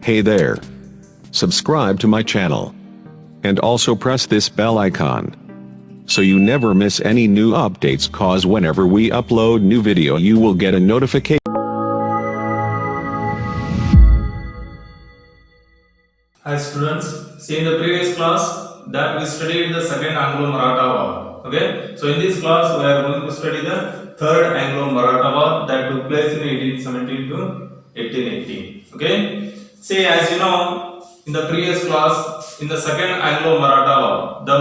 Hey there. Subscribe to my channel. And also press this bell icon. So you never miss any new updates, cause whenever we upload new video you will get a notification. Hi students, see in the previous class that we studied the second Anglo-Maratha War. Okay, so in this class we are going to study the third Anglo-Maratha War that took place in 1817 to 1818. Okay, see, as you know, in the previous class, in the second Anglo-Maratha War, the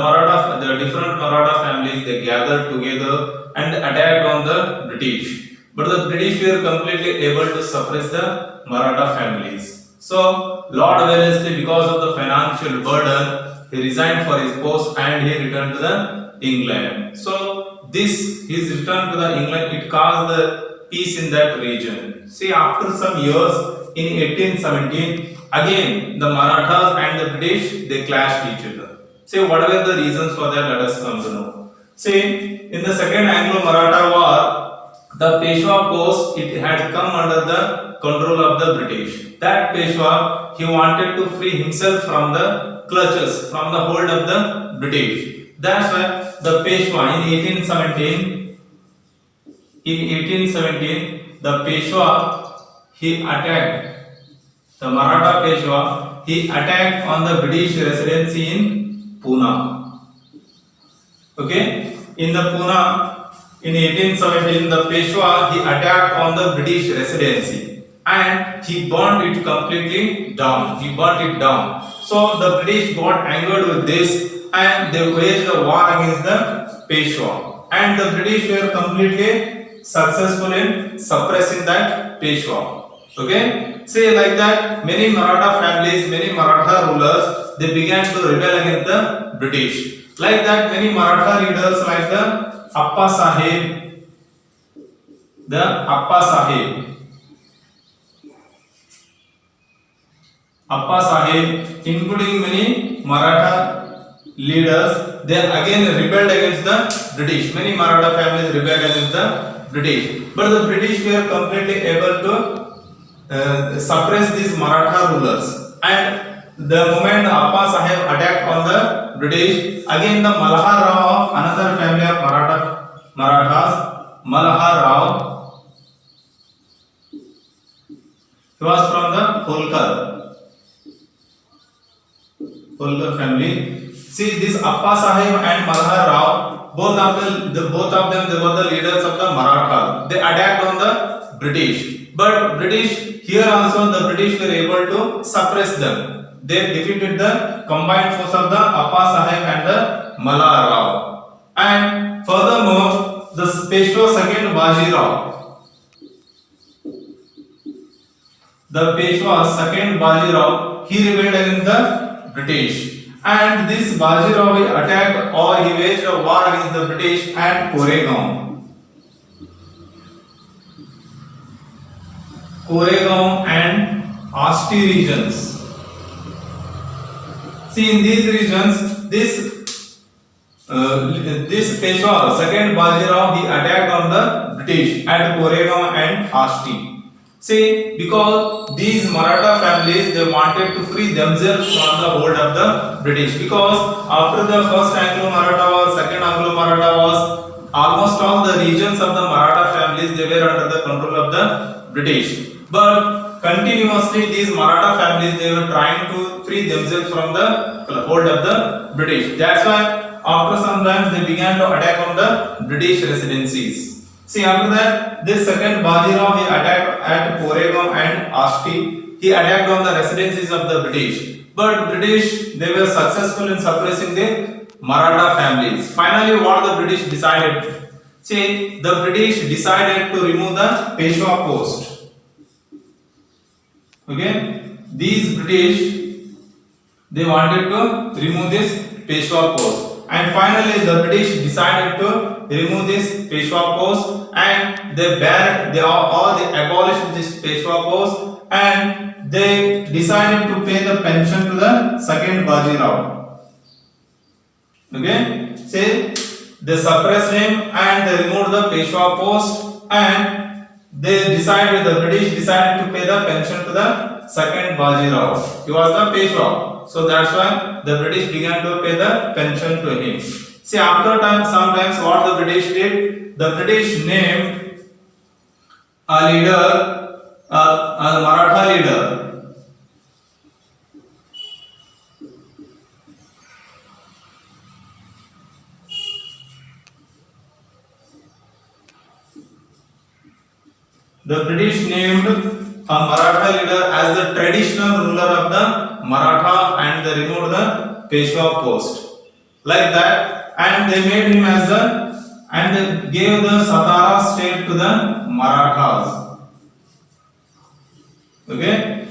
different Maratha families, they gathered together and attacked on the British. But the British were completely able to suppress the Maratha families. So Lord Wellesley, because of the financial burden, he resigned for his post and he returned to the England. So his return to the England, it caused the peace in that region. See, after some years in 1817, again the Marathas and the British, they clashed each other. See, what were the reasons for that? Let us come to know. See, in the second Anglo-Maratha War, the Peshwa post, it had come under the control of the British. That Peshwa, he wanted to free himself from the clutches, from the hold of the British. That's why the Peshwa in 1817, the Peshwa, he attacked, the Maratha Peshwa, he attacked on the British residency in Pune. Okay, in the Pune, in 1817, the Peshwa, he attacked on the British residency and he burned it completely down. He burnt it down. So the British got angered with this and they waged a war against the Peshwa. And the British were completely successful in suppressing that Peshwa. Okay? Say like that, many Maratha families, many Maratha rulers, they began to rebel against the British. Like that, many Maratha leaders like the Appa Sahib, including many Maratha leaders, they again rebelled against the British. Many Maratha families rebelled against the British. But the British were completely able to suppress these Maratha rulers. And the moment Appa Sahib attacked on the British, again the Malhar Rao, another family of Marathas, Malhar Rao, he was from the Holkar family. See, this Appa Sahib and Malhar Rao, both of them, they were the leaders of the Marathas. They attacked on the British. But British, here also the British were able to suppress them. They defeated the combined force of the Appa Sahib and the Malhar Rao. And furthermore, the Peshwa second Baji Rao, the Peshwa second Baji Rao, he rebelled against the British. And this Baji Rao attacked or he waged a war against the British at Koregaon and Asti regions. See, in these regions, this Peshwa, second Baji Rao, he attacked on the British at Koregaon and Asti. See, because these Maratha families, they wanted to free themselves from the hold of the British. Because after the first Anglo-Maratha War, second Anglo-Maratha Wars, almost all the regions of the Maratha families, they were under the control of the British. But continuously, these Maratha families, they were trying to free themselves from the hold of the British. That's why after some time, they began to attack on the British residencies. See, after that, this second Baji Rao, he attacked at Koregaon and Asti. He attacked on the residencies of the British. But British, they were successful in suppressing the Maratha families. Finally, what the British decided? See, the British decided to remove the Peshwa post. Okay? These British, they wanted to remove this Peshwa post. And finally, the British decided to remove this Peshwa post and they abolished this Peshwa post and they decided to pay the pension to the second Baji Rao. Okay? Say, they suppressed him and they removed the Peshwa post and the British decided to pay the pension to the second Bajirao. He was the Peshwa. So that's why the British began to pay the pension to him. See, after time, sometimes what the British did, the British named a leader, a Maratha leader. The British named a Maratha leader as the traditional ruler of the Maratha and they removed the Peshwa post. Like that, and they made him as the and they gave the Satara state to the Marathas. Okay?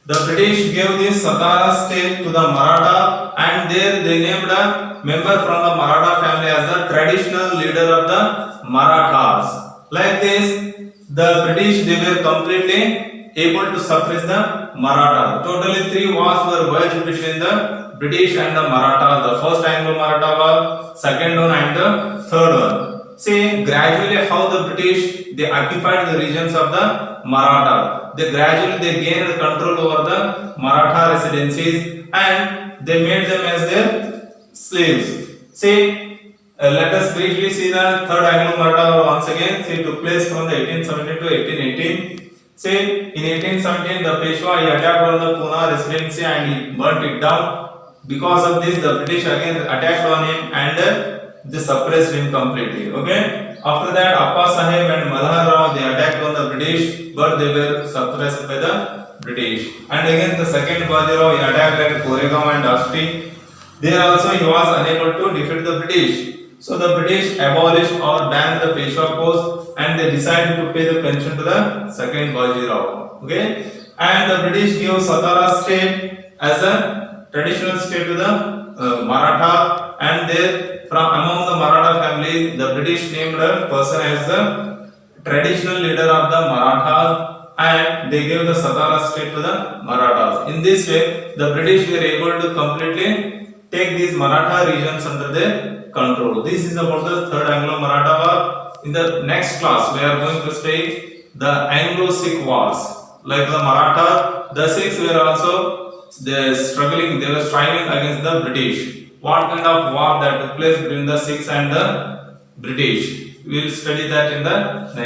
The British gave this Satara state to the Maratha and there they named a member from the Maratha family as the traditional leader of the Marathas. Like this, the British they were completely able to suppress the Maratha. Totally 3 wars were waged between the British and the Marathas. The first Anglo-Maratha war, second one and the third one. See gradually how the British they occupied the regions of the Maratha. They gradually they gained control over the Maratha residencies and they made them as their slaves. See, let us briefly see the third Anglo-Maratha war once again. See, it took place from the 1817 to 1818. See, in 1817, the Peshwa he attacked on the Pune residency and he burnt it down. Because of this, the British again attacked on him and they suppressed him completely. Okay. After that, Appa Sahib and Malhar Rao they attacked on the British, but they were suppressed by the British. And again, the second Bajirao he attacked at Koregaon and Asti. There also he was unable to defeat the British. So the British abolished or banned the Peshwa post and they decided to pay the pension to the second Bajirao. Okay, and the British gave Satara state as a traditional state to the Maratha, and there from among the Maratha family, the British named a person as the traditional leader of the Marathas and they gave the Satara state to the Marathas. In this way, the British were able to completely take these Maratha regions under their control. This is about the third Anglo-Maratha war. In the next class, we are going to study the Anglo-Sikh wars. Like the Maratha, the Sikhs were also they were striving against the British. What kind of war that took place between the Sikhs and the British? We will study that in the next.